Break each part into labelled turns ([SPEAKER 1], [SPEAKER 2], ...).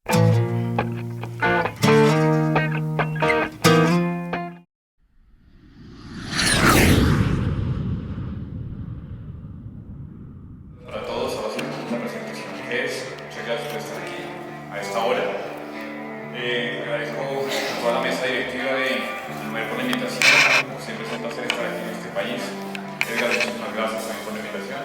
[SPEAKER 1] Para todos, ahora hacemos una presentación que es, muchas gracias por estar aquí a esta hora. Agradezco a toda la mesa directiva de Numer por la invitación. Como siempre es un placer estar aquí en este país. Edgar, muchísimas gracias también por la invitación.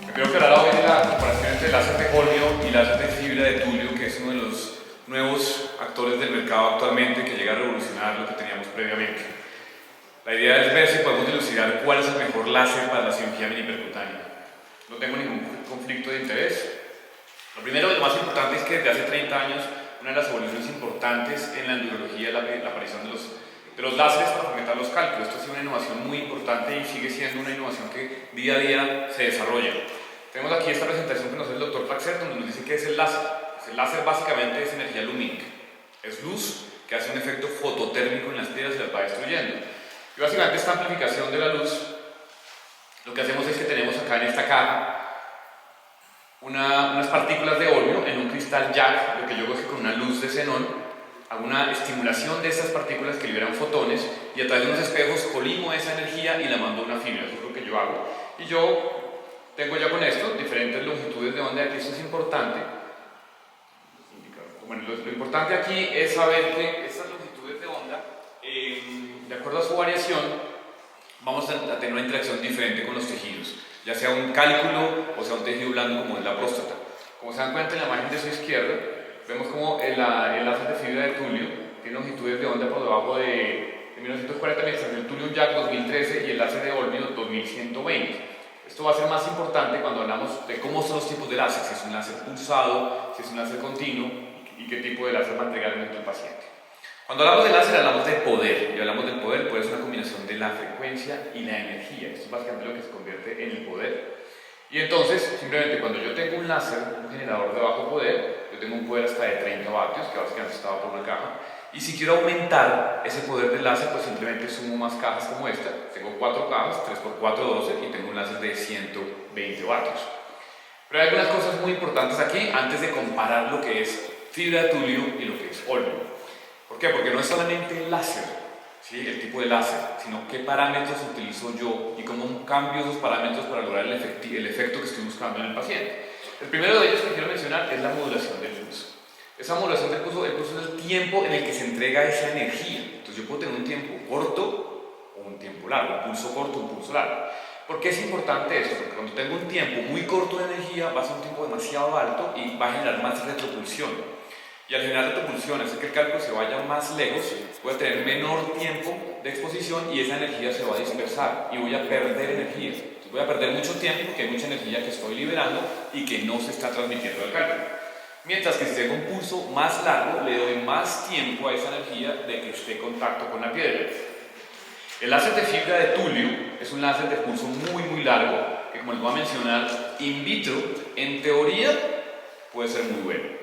[SPEAKER 1] Me quiero hablar hoy de la comparación entre el láser de Holmio y el láser de fibra de Tulio, que es uno de los nuevos actores del mercado actualmente que llega a revolucionar lo que teníamos previamente. La idea es ver si podemos dilucidar cuál es el mejor láser para la cirugía minipercutánea. No tengo ningún conflicto de interés. Lo primero y lo más importante es que desde hace 30 años una de las evoluciones importantes en la endurología es la aparición de los láseres para fomentar los cálculos. Esto ha sido una innovación muy importante y sigue siendo una innovación que día a día se desarrolla. Tenemos aquí esta presentación que nos hace el Dr. Plaxer, donde nos dice qué es el láser. Pues el láser básicamente es energía lumínica. Es luz que hace un efecto fototérmico en las piedras y las va destruyendo. Y básicamente esta amplificación de la luz, lo que hacemos es que tenemos acá en esta caja unas partículas de Holmio en un cristal Jack. Lo que yo hago es que con una luz de xenón hago una estimulación de estas partículas que liberan fotones y a través de unos espejos colimo esa energía y la mando a una fibra. Eso es lo que yo hago. Y yo tengo ya con esto diferentes longitudes de onda, que eso es importante. Bueno, lo importante aquí es saber que estas longitudes de onda, de acuerdo a su variación, vamos a tener una interacción diferente con los tejidos, ya sea un cálculo o sea un tejido blando como es la próstata. Como se dan cuenta en la imagen de su izquierda, vemos como el láser de fibra de Tulio tiene longitudes de onda por debajo de 1940 mientras el Tulio Jack 2013 y el láser de Holmio 2120. Esto va a ser más importante cuando hablamos de cómo son los tipos de láser, si es un láser pulsado, si es un láser continuo y qué tipo de láser va a entregar en el paciente. Cuando hablamos de láser hablamos de poder, y hablamos del poder, pues es una combinación de la frecuencia y la energía. Esto es básicamente lo que se convierte en el poder. Y entonces, simplemente cuando yo tengo un láser, un generador de bajo poder, yo tengo un poder hasta de 30 vatios, que básicamente estaba por una caja, y si quiero aumentar ese poder del láser, pues simplemente sumo más cajas como esta. Tengo 4 cajas, 3 por 4, 12, y tengo un láser de 120 vatios. Pero hay algunas cosas muy importantes aquí, antes de comparar lo que es fibra de Tulio y lo que es Holmio. ¿Por qué? Porque no es solamente el láser, ¿sí? El tipo de láser, sino qué parámetros utilizo yo y cómo cambio esos parámetros para lograr el efecto que estoy buscando en el paciente. El primero de ellos que quiero mencionar es la modulación del pulso. Esa modulación del pulso es el tiempo en el que se entrega esa energía. Entonces yo puedo tener un tiempo corto o un tiempo largo, un pulso corto o un pulso largo. ¿Por qué es importante esto? Porque cuando tengo un tiempo muy corto de energía va a ser un tiempo demasiado alto y va a generar más retropulsión. Y al generar retropulsión, hacer que el cálculo se vaya más lejos, voy a tener menor tiempo de exposición y esa energía se va a dispersar y voy a perder energía. Entonces voy a perder mucho tiempo porque hay mucha energía que estoy liberando y que no se está transmitiendo al cálculo. Mientras que si tengo un pulso más largo, le doy más tiempo a esa energía de que esté en contacto con la piedra. El láser de fibra de Tulio es un láser de pulso muy largo, que como les voy a mencionar, in vitro, en teoría, puede ser muy bueno.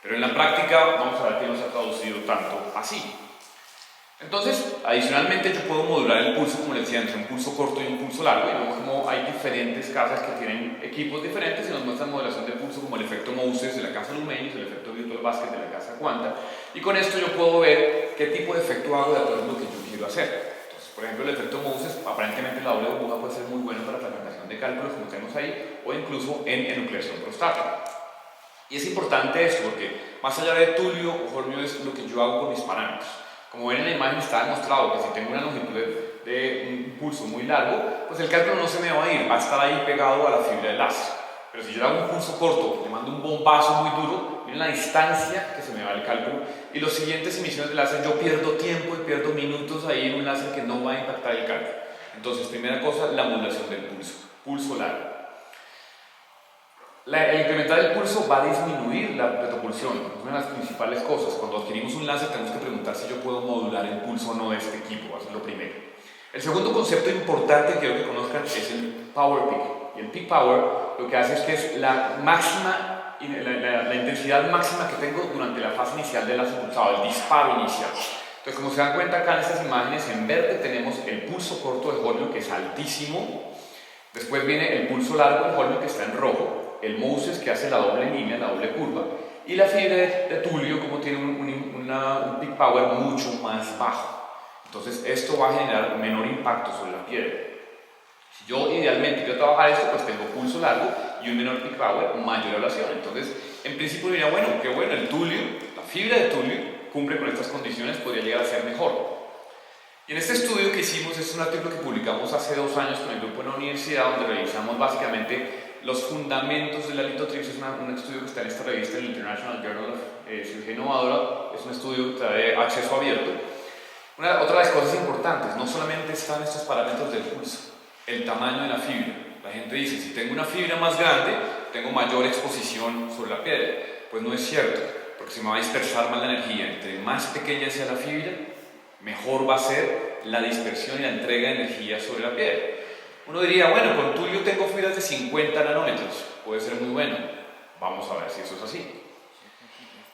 [SPEAKER 1] Pero en la práctica vamos a ver que no se ha traducido tanto así. Entonces, adicionalmente yo puedo modular el pulso, como les decía, entre un pulso corto y un pulso largo, y vemos como hay diferentes casas que tienen equipos diferentes y nos muestran modulación de pulso como el efecto Moses de la casa Lumenius, el efecto Virtual Basket de la casa Quanta, y con esto yo puedo ver qué tipo de efecto hago de acuerdo a lo que yo quiero hacer. Entonces, por ejemplo, el efecto Moses, aparentemente la doble burbuja puede ser muy bueno para fragmentación de cálculos, como tenemos ahí, o incluso en enucleación prostática. Y es importante esto porque más allá de Tulio o Holmio es lo que yo hago con mis parámetros. Como ven en la imagen está demostrado que si tengo una longitud de un pulso muy largo, pues el cálculo no se me va a ir, va a estar ahí pegado a la fibra del láser. Pero si yo hago un pulso corto, le mando un bombazo muy duro, miren la distancia que se me va el cálculo, y las siguientes emisiones de láser yo pierdo tiempo y pierdo minutos ahí en un láser que no va a impactar el cálculo. Entonces, primera cosa, la modulación del pulso largo. El incrementar el pulso va a disminuir la retropulsión, es una de las principales cosas. Cuando adquirimos un láser tenemos que preguntar si yo puedo modular el pulso o no de este equipo, eso es lo primero. El segundo concepto importante que quiero que conozcan es el Power Peak. Y el Peak Power lo que hace es que es la máxima, la intensidad máxima que tengo durante la fase inicial del láser pulsado, el disparo inicial. Entonces, como se dan cuenta acá en estas imágenes, en verde tenemos el pulso corto de Holmio que es altísimo. Después viene el pulso largo de Holmio que está en rojo, el Moses que hace la doble línea, la doble curva, Y la fibra de tulio, como tiene un peak power mucho más bajo. Entonces esto va a generar menor impacto sobre la piel. Si yo idealmente quiero trabajar esto, pues tengo pulso largo y un menor peak power, mayor ablación. Entonces, en principio diría, bueno, qué bueno, el tulio, la fibra de tulio, cumple con estas condiciones, podría llegar a ser mejor. Y en este estudio que hicimos, es un artículo que publicamos hace 2 años con el grupo en la universidad, donde revisamos básicamente los fundamentos de la litotripsia. Es un estudio que está en esta revista, en el International Journal of Cirugía Innovadora. Es un estudio que trae acceso abierto. Otra de las cosas importantes, no solamente están estos parámetros del pulso, el tamaño de la fibra. La gente dice, si tengo una fibra más grande, tengo mayor exposición sobre la piel. Pues no es cierto, porque se me va a dispersar más la energía. Entre más pequeña sea la fibra, mejor va a ser la dispersión y la entrega de energía sobre la piel. Uno diría, bueno, con tulio tengo fibras de 50 nanómetros, puede ser muy bueno. Vamos a ver si eso es así.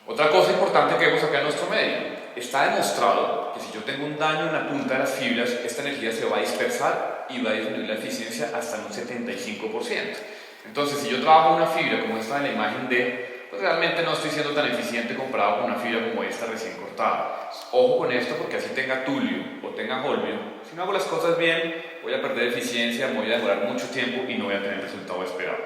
[SPEAKER 1] Otra cosa importante que vemos acá en nuestro medio, está demostrado que si yo tengo un daño en la punta de las fibras, esta energía se va a dispersar y va a disminuir la eficiencia hasta un 75%. Entonces, si yo trabajo una fibra como esta de la imagen D, pues realmente no estoy siendo tan eficiente comparado con una fibra como esta recién cortada. Ojo con esto, porque así tenga tulio o tenga holmio, si no hago las cosas bien, voy a perder eficiencia, me voy a demorar mucho tiempo y no voy a tener el resultado esperado.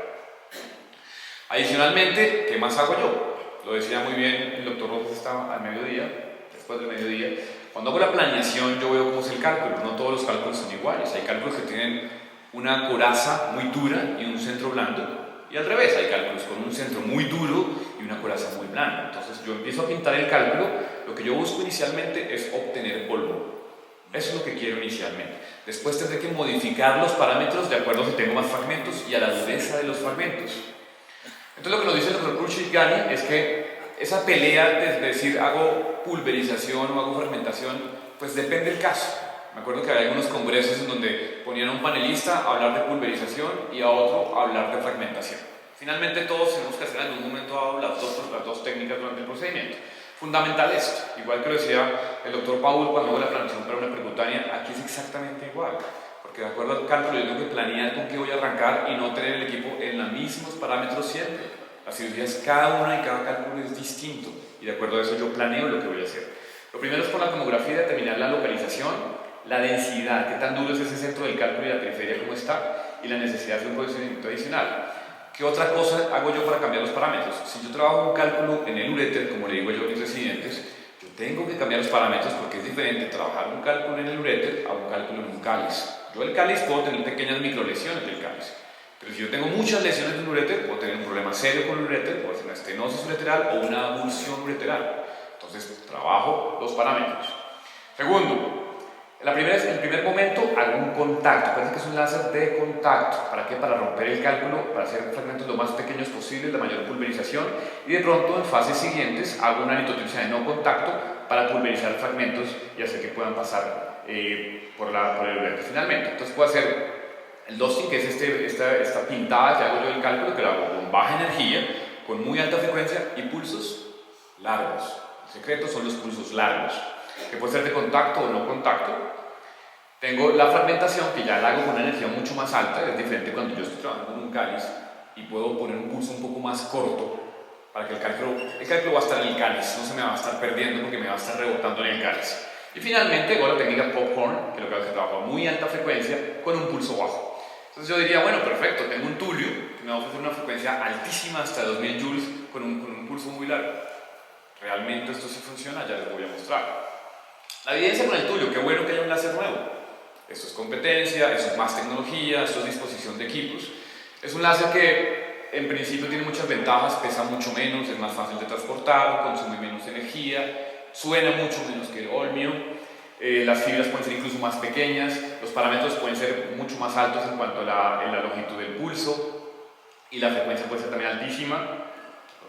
[SPEAKER 1] Adicionalmente, ¿qué más hago yo? Lo decía muy bien el doctor López, estaba al mediodía, después del mediodía. Cuando hago la planeación, yo veo cómo es el cálculo. No todos los cálculos son iguales. Hay cálculos que tienen una coraza muy dura y un centro blando. Y al revés, hay cálculos con un centro muy duro y una coraza muy blanda. Entonces yo empiezo a pintar el cálculo. Lo que yo busco inicialmente es obtener polvo. Eso es lo que quiero inicialmente. Después tendré que modificar los parámetros de acuerdo a si tengo más fragmentos y a la dureza de los fragmentos. Entonces lo que nos dice el doctor Cruciani es que esa pelea de decir hago pulverización o hago fermentación, pues depende del caso. Me acuerdo que había algunos congresos en donde ponían a un panelista a hablar de pulverización y a otro a hablar de fragmentación. Finalmente todos tenemos que hacer en algún momento dado las dos técnicas durante el procedimiento. Fundamental esto, igual que lo decía el doctor Paul cuando hago la planeación para una percutánea, aquí es exactamente igual. Porque de acuerdo al cálculo yo tengo que planear con qué voy a arrancar y no tener el equipo en los mismos parámetros siempre. Las cirugías, cada una y cada cálculo es distinto y de acuerdo a eso yo planeo lo que voy a hacer. Lo primero es por la tomografía determinar la localización, la densidad, qué tan duro es ese centro del cálculo y la periferia cómo está y la necesidad de un procedimiento adicional. ¿Qué otra cosa hago yo para cambiar los parámetros? Si yo trabajo un cálculo en el uréter, como le digo yo a mis residentes, yo tengo que cambiar los parámetros porque es diferente trabajar un cálculo en el uréter a un cálculo en un cáliz. Yo el cáliz puedo tener pequeñas microlesiones del cáliz, pero si yo tengo muchas lesiones del uréter, puedo tener un problema serio con el uréter, puede ser una estenosis ureteral o una abulsión ureteral. Entonces, trabajo los parámetros. Segundo, el primer momento hago un contacto. Parece que es un láser de contacto. ¿Para qué? Para romper el cálculo, para hacer fragmentos lo más pequeños posible, la mayor pulverización. Y de pronto, en fases siguientes, hago una litotripsia de no contacto para pulverizar fragmentos y hacer que puedan pasar por el uréter finalmente. Entonces puedo hacer el dosing, que es esta pintada que hago yo del cálculo, que lo hago con baja energía, con muy alta frecuencia y pulsos largos. El secreto son los pulsos largos, que puede ser de contacto o no contacto. Tengo la fragmentación, que ya la hago con una energía mucho más alta, es diferente cuando yo estoy trabajando con un cáliz y puedo poner un pulso un poco más corto para que el cálculo va a estar en el cáliz, no se me va a estar perdiendo porque me va a estar rebotando en el cáliz. Y finalmente hago la técnica popcorn, que lo que hace es que trabajo a muy alta frecuencia con un pulso bajo. Entonces yo diría, bueno, perfecto, tengo un tulio que me va a ofrecer una frecuencia altísima hasta 2000 joules con un pulso muy largo. Realmente esto sí funciona, ya les voy a mostrar. La evidencia con el tulio, qué bueno que haya un láser nuevo. Esto es competencia, eso es más tecnología, esto es disposición de equipos. Es un láser que en principio tiene muchas ventajas, pesa mucho menos, es más fácil de transportar, consume menos energía, suena mucho menos que el holmio, las fibras pueden ser incluso más pequeñas, los parámetros pueden ser mucho más altos en cuanto a la longitud del pulso y la frecuencia puede ser también altísima.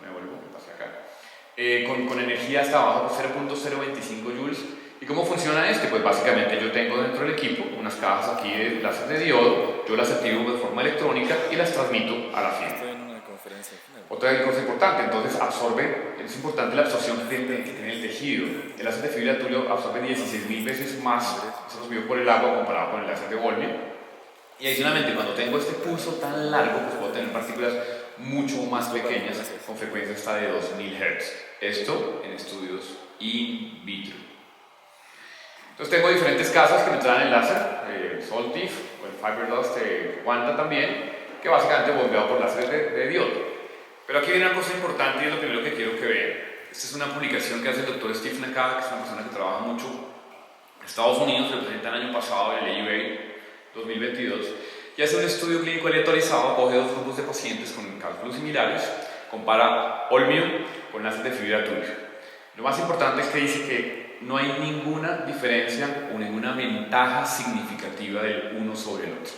[SPEAKER 1] Me vuelvo, me pasé acá. Con energía hasta abajo, 0.025 joules. ¿Y cómo funciona este? Pues básicamente yo tengo dentro del equipo unas cajas aquí de láser de diodo, yo las activo de forma electrónica y las transmito a la fibra. Otra cosa importante, entonces absorbe, es importante la absorción que tiene el tejido. El láser de fibra de tulio absorbe 16.000 veces más, eso nos vio por el agua comparado con el láser de holmio. Y adicionalmente, cuando tengo este pulso tan largo, pues puedo tener partículas mucho más pequeñas, con frecuencia hasta de 2000 Hz. Esto en estudios in vitro. Entonces tengo diferentes casas que me traen el láser, el Soltif o el FiberDust Quanta también, que básicamente bombeado por láser de diodo. Pero aquí viene una cosa importante y es lo primero que quiero que vean. Esta es una publicación que hace el doctor Steve Nakada, que es una persona que trabaja mucho en Estados Unidos, lo presenta el año pasado en el eBay 2022, y hace un estudio clínico aleatorizado, coge dos grupos de pacientes con cálculos similares, compara Olmio con láser de fibra turbio. Lo más importante es que dice que no hay ninguna diferencia o ninguna ventaja significativa del uno sobre el otro.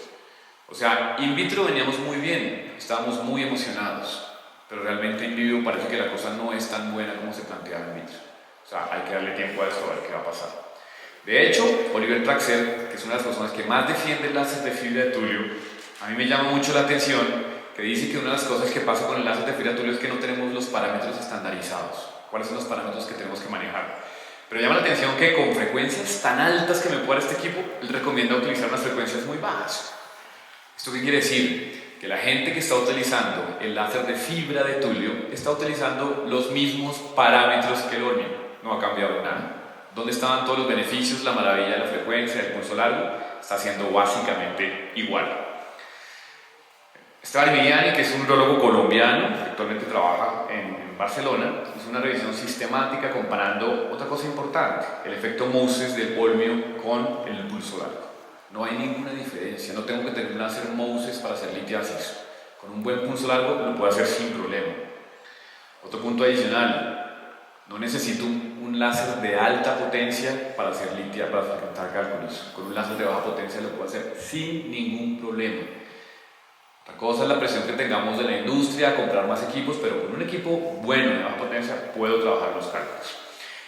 [SPEAKER 1] O sea, in vitro veníamos muy bien, estábamos muy emocionados, pero realmente in vivo parece que la cosa no es tan buena como se planteaba in vitro. O sea, hay que darle tiempo a esto a ver qué va a pasar. De hecho, Oliver Traxler, que es una de las personas que más defiende el láser de fibra de tulio, a mí me llama mucho la atención que dice que una de las cosas que pasa con el láser de fibra de tulio es que no tenemos los parámetros estandarizados. ¿Cuáles son los parámetros que tenemos que manejar? Pero llama la atención que con frecuencias tan altas que me puede dar este equipo, él recomienda utilizar unas frecuencias muy bajas. ¿Esto qué quiere decir? Que la gente que está utilizando el láser de fibra de tulio está utilizando los mismos parámetros que el Olmio. No ha cambiado nada. ¿Dónde estaban todos los beneficios, la maravilla de la frecuencia, del pulso largo? Está haciendo básicamente igual. Esteban Emiliani, que es un urologo colombiano, que actualmente trabaja en Barcelona, hizo una revisión sistemática comparando otra cosa importante, el efecto Moses del Olmio con el pulso largo. No hay ninguna diferencia, no tengo que tener un láser Moses para hacer litiasis. Con un buen pulso largo lo puedo hacer sin problema. Otro punto adicional, no necesito un láser de alta potencia para hacer para frecuentar cálculos. Con un láser de baja potencia lo puedo hacer sin ningún problema. Otra cosa es la presión que tengamos de la industria a comprar más equipos, pero con un equipo bueno de baja potencia puedo trabajar los cálculos.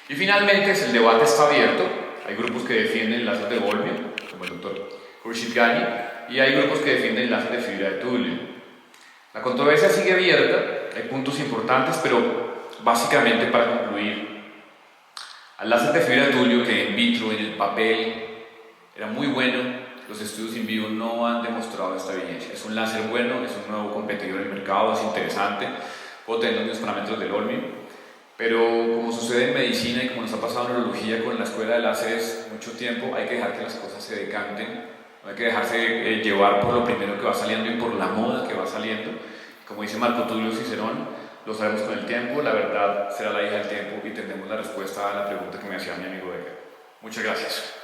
[SPEAKER 1] Y finalmente, el debate está abierto. Hay grupos que defienden el láser de Olmio, como el doctor Khurshid Ghani, y hay grupos que defienden el láser de fibra de tulio. La controversia sigue abierta, hay puntos importantes, pero básicamente para concluir, al láser de fibra de tulio que in vitro, en el papel, era muy bueno, los estudios in vivo no han demostrado esta evidencia. Es un láser bueno, es un nuevo competidor en el mercado, es interesante, puedo tener los mismos parámetros del Olmio, pero como sucede en medicina y como nos ha pasado en neurología con la escuela de láseres mucho tiempo, hay que dejar que las cosas se decanten, no hay que dejarse llevar por lo primero que va saliendo y por la moda que va saliendo. Como dice Marco Tulio Cicerón, lo sabemos con el tiempo, la verdad será la hija del tiempo y tendremos la respuesta a la pregunta que me hacía mi amigo Edgar. Muchas gracias.